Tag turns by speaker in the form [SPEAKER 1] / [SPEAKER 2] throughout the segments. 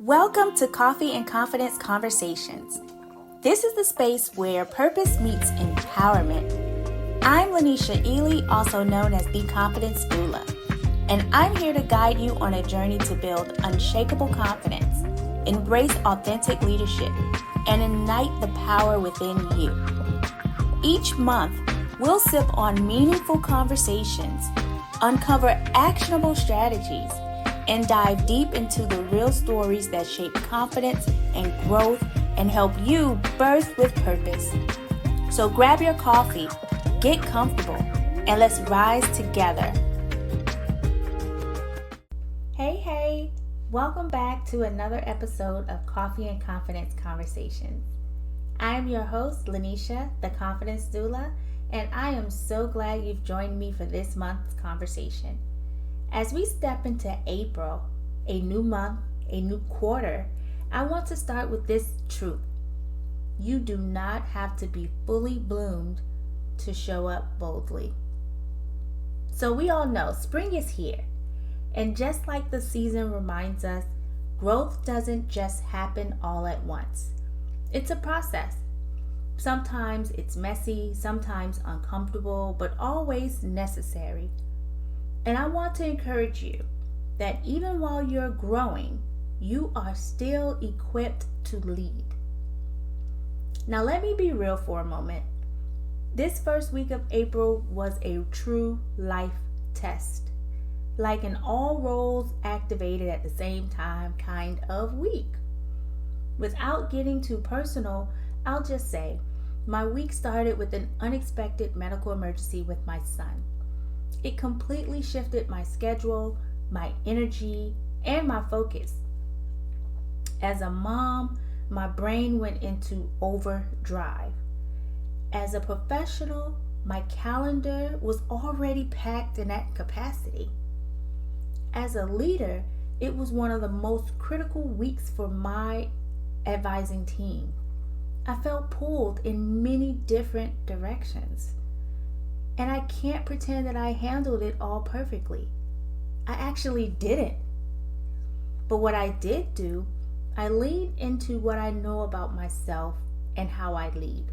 [SPEAKER 1] Welcome to Coffee and Confidence Conversations. This is the space where purpose meets empowerment. I'm Lanisha Ely, also known as the Confidence Doula, and I'm here to guide you on a journey to build unshakable confidence, embrace authentic leadership, and ignite the power within you. Each month, we'll sip on meaningful conversations, uncover actionable strategies, and dive deep into the real stories that shape confidence and growth and help you birth with purpose. So grab your coffee, get comfortable, and let's rise together. Hey, welcome back to another episode of Coffee and Confidence Conversations. I'm your host, Lanisha, the Confidence Doula, and I am so glad you've joined me for this month's conversation. As we step into April, a new month, a new quarter, I want to start with this truth. You do not have to be fully bloomed to show up boldly. So we all know spring is here. And just like the season reminds us, growth doesn't just happen all at once. It's a process. Sometimes it's messy, sometimes uncomfortable, but always necessary. And I want to encourage you that even while you're growing, you are still equipped to lead. Now let me be real for a moment. This first week of April was a true life test, like an all roles activated at the same time kind of week. Without getting too personal, I'll just say my week started with an unexpected medical emergency with my son. It completely shifted my schedule, my energy, and my focus. As a mom, my brain went into overdrive. As a professional, my calendar was already packed in that capacity. As a leader, it was one of the most critical weeks for my advising team. I felt pulled in many different directions. And I can't pretend that I handled it all perfectly. I actually didn't. But what I did do, I leaned into what I know about myself and how I lead.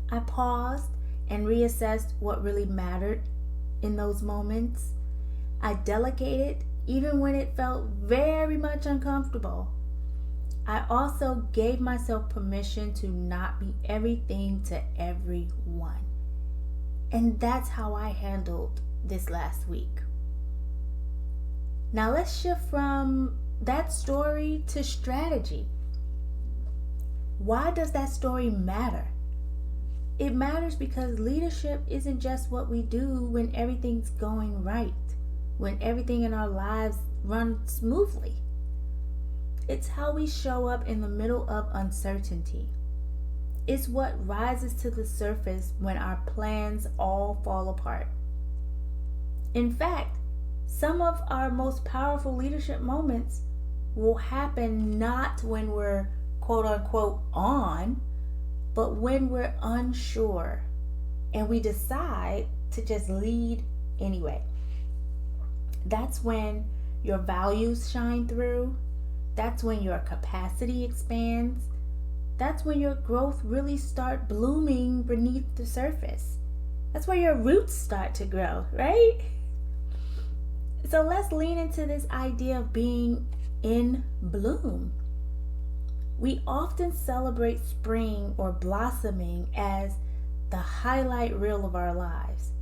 [SPEAKER 1] I paused and reassessed what really mattered in those moments. I delegated even when it felt very much uncomfortable. I also gave myself permission to not be everything to everyone. And that's how I handled this last week. Now let's shift from that story to strategy. Why does that story matter? It matters because leadership isn't just what we do when everything's going right, when everything in our lives runs smoothly. It's how we show up in the middle of uncertainty. It's what rises to the surface when our plans all fall apart. In fact, some of our most powerful leadership moments will happen not when we're quote unquote on, but when we're unsure and we decide to just lead anyway. That's when your values shine through. That's when your capacity expands. That's when your growth really start blooming beneath the surface. That's where your roots start to grow, right? So let's lean into this idea of being in bloom. We often celebrate spring or blossoming as the highlight reel of our lives.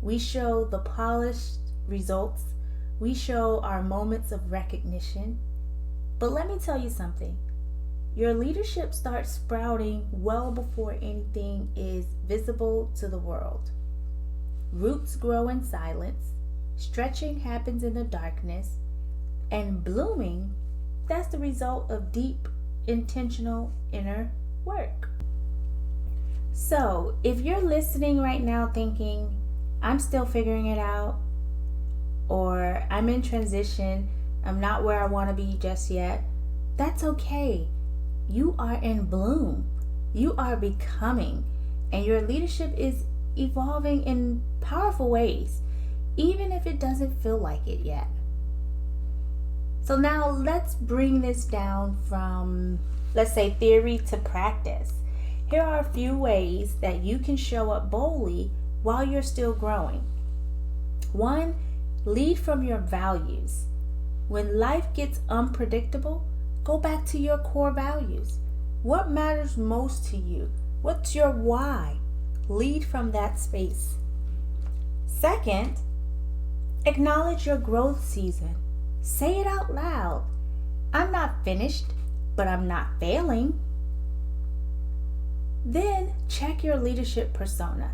[SPEAKER 1] We show the polished results. We show our moments of recognition. But let me tell you something. Your leadership starts sprouting well before anything is visible to the world. Roots grow in silence, stretching happens in the darkness, and blooming, that's the result of deep, intentional inner work. So, if you're listening right now thinking, I'm still figuring it out, or I'm in transition, I'm not where I want to be just yet, that's okay. You are in bloom. You are becoming, and your leadership is evolving in powerful ways, even if it doesn't feel like it yet. So now let's bring this down from, let's say, theory to practice. Here are a few ways that you can show up boldly while you're still growing. 1, lead from your values. When life gets unpredictable, go back to your core values. What matters most to you? What's your why? Lead from that space. 2, acknowledge your growth season. Say it out loud. I'm not finished, but I'm not failing. Then check your leadership persona.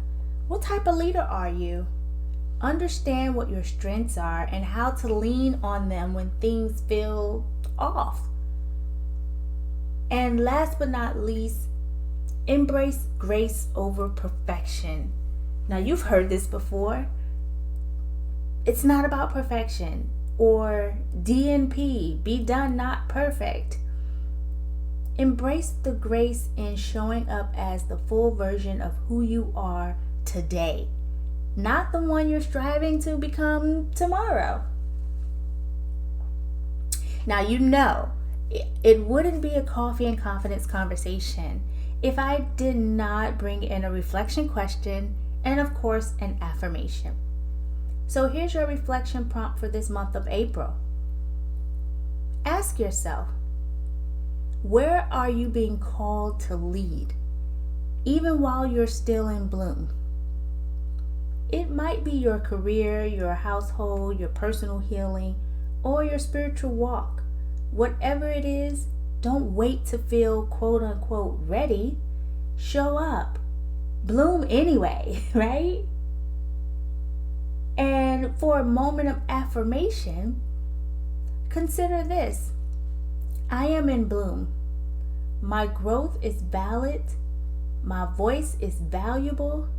[SPEAKER 1] What type of leader are you? Understand what your strengths are and how to lean on them when things feel off. And last but not least, embrace grace over perfection. Now, you've heard this before. It's not about perfection or DNP, be done, not perfect. Embrace the grace in showing up as the full version of who you are today, not the one you're striving to become tomorrow. Now, it wouldn't be a coffee and confidence conversation if I did not bring in a reflection question and, of course, an affirmation. So here's your reflection prompt for this month of April. Ask yourself, where are you being called to lead, even while you're still in bloom? It might be your career, your household, your personal healing, or your spiritual walk. Whatever it is, don't wait to feel quote unquote ready. Show up. Bloom anyway, right? And for a moment of affirmation, consider this. I am in bloom. My growth is valid. My voice is valuable.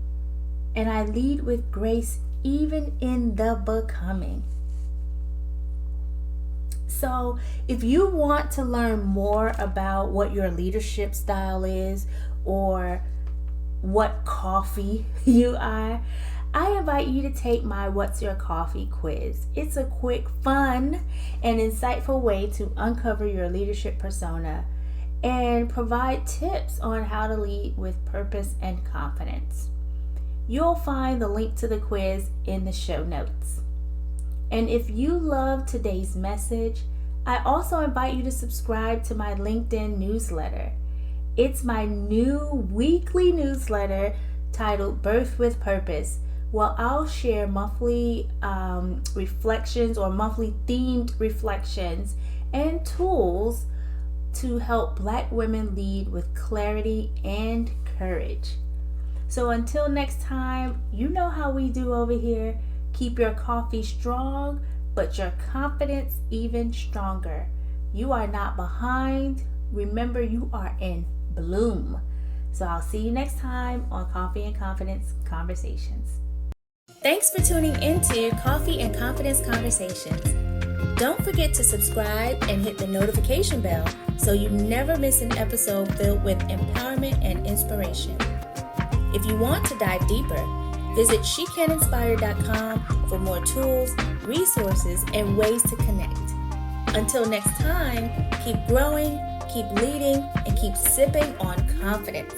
[SPEAKER 1] And I lead with grace even in the becoming. So if you want to learn more about what your leadership style is or what coffee you are, I invite you to take my What's Your Coffee quiz. It's a quick, fun, and insightful way to uncover your leadership persona and provide tips on how to lead with purpose and confidence. You'll find the link to the quiz in the show notes. And if you love today's message, I also invite you to subscribe to my LinkedIn newsletter. It's my new weekly newsletter titled Birth with Purpose. Well, I'll share monthly reflections or monthly themed reflections and tools to help Black women lead with clarity and courage. So until next time, you know how we do over here. Keep your coffee strong, but your confidence even stronger. You are not behind. Remember, you are in bloom. So I'll see you next time on Coffee and Confidence Conversations. Thanks for tuning into Coffee and Confidence Conversations. Don't forget to subscribe and hit the notification bell so you never miss an episode filled with empowerment and inspiration. If you want to dive deeper, visit SheCanInspire.com for more tools, resources, and ways to connect. Until next time, keep growing, keep leading, and keep sipping on confidence.